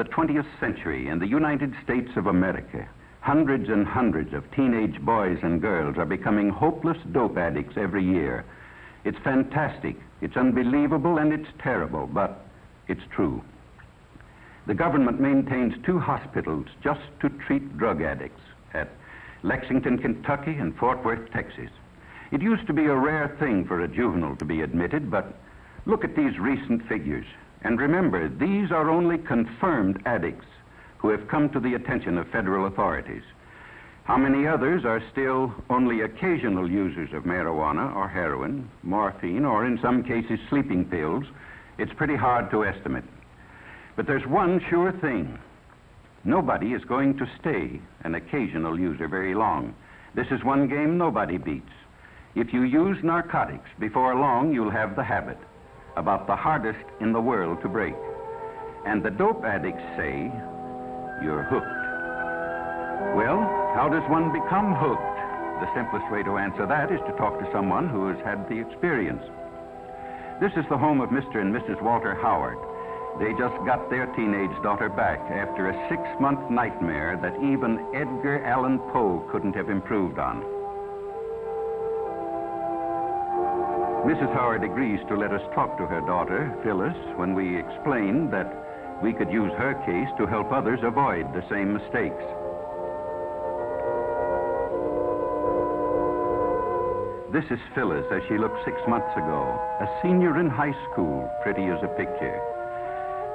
the 20th century in the United States of America, hundreds and hundreds of teenage boys and girls are becoming hopeless dope addicts every year. It's fantastic, it's unbelievable, and it's terrible, but it's true. The government maintains 2 hospitals just to treat drug addicts at Lexington, Kentucky, and Fort Worth, Texas. It used to be a rare thing for a juvenile to be admitted, but look at these recent figures. And remember, these are only confirmed addicts who have come to the attention of federal authorities. How many others are still only occasional users of marijuana or heroin, morphine, or in some cases sleeping pills? It's pretty hard to estimate. But there's one sure thing. Nobody is going to stay an occasional user very long. This is one game nobody beats. If you use narcotics, before long you'll have the habit, about the hardest in the world to break. And the dope addicts say, you're hooked. Well, how does one become hooked? The simplest way to answer that is to talk to someone who has had the experience. This is the home of Mr. and Mrs. Walter Howard. They just got their teenage daughter back after a 6-month nightmare that even Edgar Allan Poe couldn't have improved on. Mrs. Howard agrees to let us talk to her daughter, Phyllis, when we explain that we could use her case to help others avoid the same mistakes. This is Phyllis as she looked 6 months ago, a senior in high school, pretty as a picture.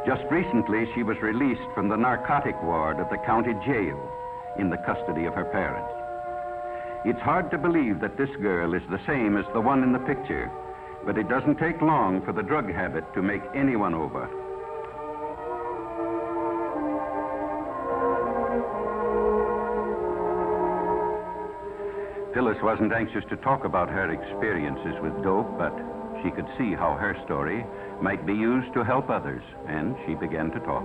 Just recently, she was released from the narcotic ward of the county jail in the custody of her parents. It's hard to believe that this girl is the same as the one in the picture, but it doesn't take long for the drug habit to make anyone over. Phyllis wasn't anxious to talk about her experiences with dope, but she could see how her story might be used to help others, and she began to talk.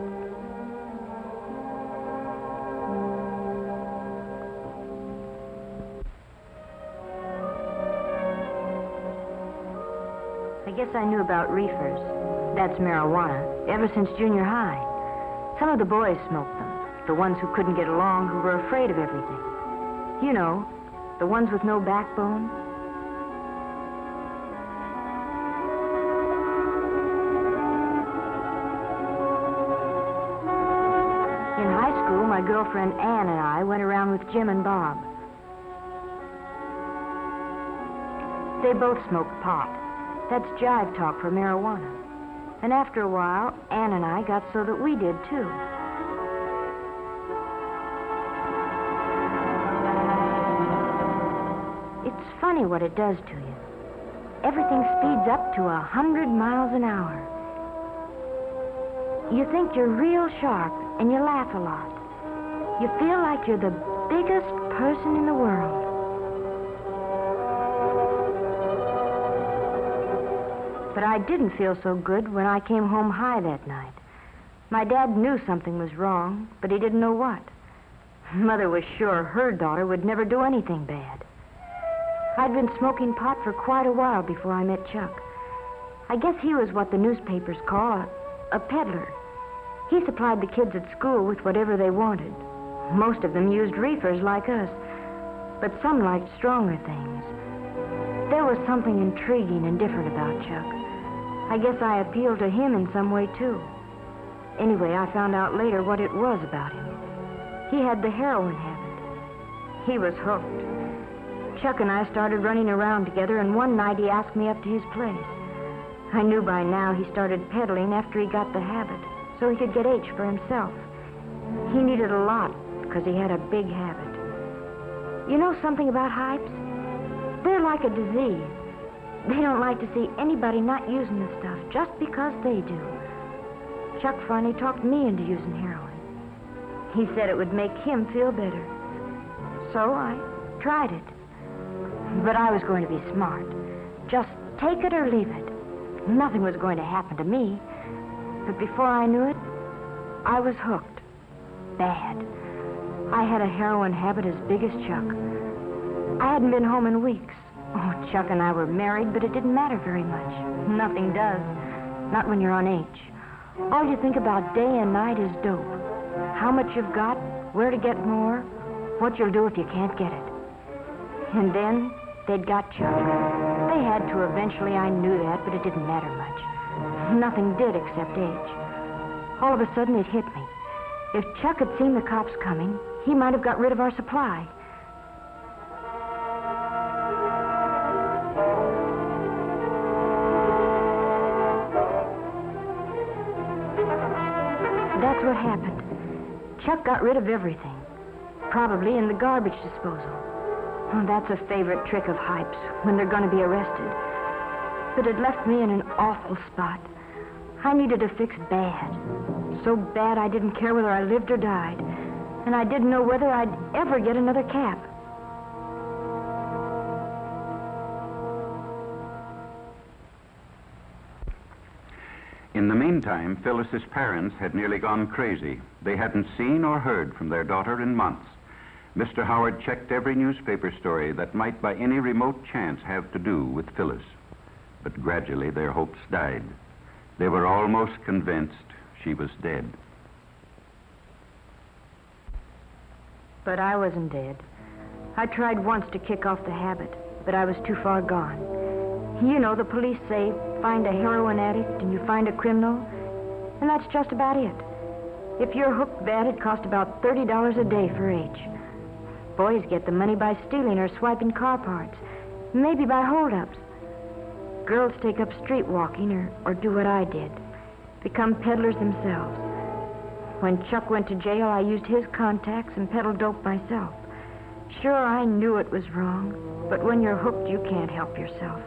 I guess I knew about reefers, that's marijuana, ever since junior high. Some of the boys smoked them, the ones who couldn't get along, who were afraid of everything. You know, the ones with no backbone. In high school, my girlfriend Ann and I went around with Jim and Bob. They both smoked pot. That's jive talk for marijuana. And after a while, Ann and I got so that we did, too. It's funny what it does to you. Everything speeds up to 100 miles an hour. You think you're real sharp, and you laugh a lot. You feel like you're the biggest person in the world. But I didn't feel so good when I came home high that night. My dad knew something was wrong, but he didn't know what. Mother was sure her daughter would never do anything bad. I'd been smoking pot for quite a while before I met Chuck. I guess he was what the newspapers call a peddler. He supplied the kids at school with whatever they wanted. Most of them used reefers like us, but some liked stronger things. There was something intriguing and different about Chuck. I guess I appealed to him in some way, too. Anyway, I found out later what it was about him. He had the heroin habit. He was hooked. Chuck and I started running around together, and one night he asked me up to his place. I knew by now he started peddling after he got the habit, so he could get H for himself. He needed a lot, because he had a big habit. You know something about hypes? They're like a disease. They don't like to see anybody not using the stuff just because they do. Chuck finally talked me into using heroin. He said it would make him feel better. So I tried it. But I was going to be smart. Just take it or leave it. Nothing was going to happen to me. But before I knew it, I was hooked. Bad. I had a heroin habit as big as Chuck. I hadn't been home in weeks. Oh, Chuck and I were married, but it didn't matter very much. Nothing does. Not when you're on H. All you think about day and night is dope. How much you've got, where to get more, what you'll do if you can't get it. And then they'd got Chuck. They had to eventually, I knew that, but it didn't matter much. Nothing did except age. All of a sudden, it hit me. If Chuck had seen the cops coming, he might have got rid of our supply. That's what happened. Chuck got rid of everything, probably in the garbage disposal. Oh, that's a favorite trick of Hype's when they're going to be arrested. But it left me in an awful spot. I needed a fix bad. So bad I didn't care whether I lived or died. And I didn't know whether I'd ever get another cap. In the meantime, Phyllis's parents had nearly gone crazy. They hadn't seen or heard from their daughter in months. Mr. Howard checked every newspaper story that might by any remote chance have to do with Phyllis. But gradually their hopes died. They were almost convinced she was dead. But I wasn't dead. I tried once to kick off the habit, but I was too far gone. You know, the police say, find a heroin addict and you find a criminal, and that's just about it. If you're hooked bad, it costs about $30 a day for each. Boys get the money by stealing or swiping car parts, maybe by holdups. Girls take up street walking or do what I did, become peddlers themselves. When Chuck went to jail, I used his contacts and peddled dope myself. Sure, I knew it was wrong, but when you're hooked, you can't help yourself.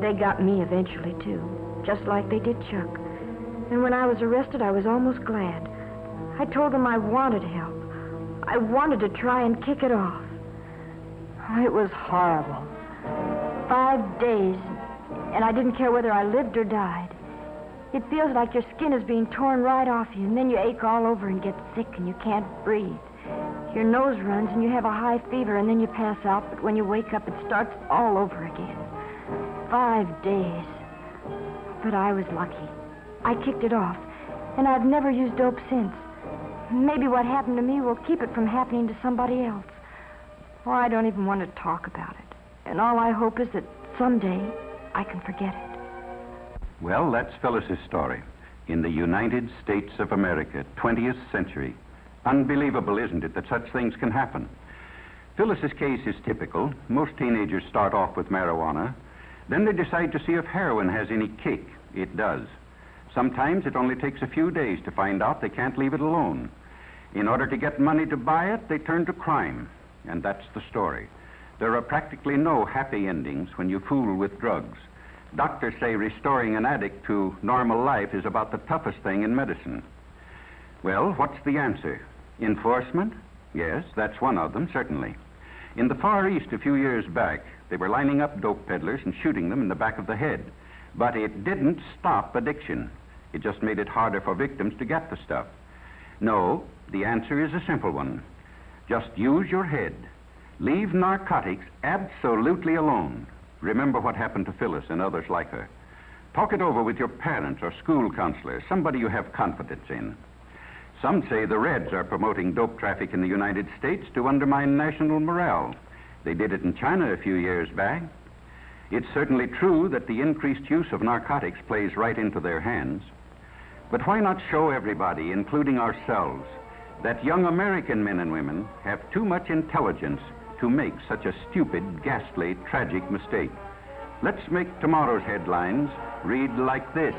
They got me eventually, too, just like they did Chuck. And when I was arrested, I was almost glad. I told them I wanted help. I wanted to try and kick it off. It was horrible. 5 days, and I didn't care whether I lived or died. It feels like your skin is being torn right off you, and then you ache all over and get sick and you can't breathe. Your nose runs and you have a high fever, and then you pass out, but when you wake up, it starts all over again. 5 days. But I was lucky. I kicked it off, and I've never used dope since. Maybe what happened to me will keep it from happening to somebody else. Or I don't even want to talk about it. And all I hope is that someday I can forget it. Well, that's Phyllis's story. In the United States of America, 20th century. Unbelievable, isn't it, that such things can happen? Phyllis's case is typical. Most teenagers start off with marijuana. Then they decide to see if heroin has any kick. It does. Sometimes it only takes a few days to find out they can't leave it alone. In order to get money to buy it, they turn to crime. And that's the story. There are practically no happy endings when you fool with drugs. Doctors say restoring an addict to normal life is about the toughest thing in medicine. Well, what's the answer? Enforcement? Yes, that's one of them, certainly. In the Far East a few years back, they were lining up dope peddlers and shooting them in the back of the head. But it didn't stop addiction. It just made it harder for victims to get the stuff. No, the answer is a simple one. Just use your head. Leave narcotics absolutely alone. Remember what happened to Phyllis and others like her. Talk it over with your parents or school counselor, somebody you have confidence in. Some say the Reds are promoting dope traffic in the United States to undermine national morale. They did it in China a few years back. It's certainly true that the increased use of narcotics plays right into their hands. But why not show everybody, including ourselves, that young American men and women have too much intelligence to make such a stupid, ghastly, tragic mistake? Let's make tomorrow's headlines read like this.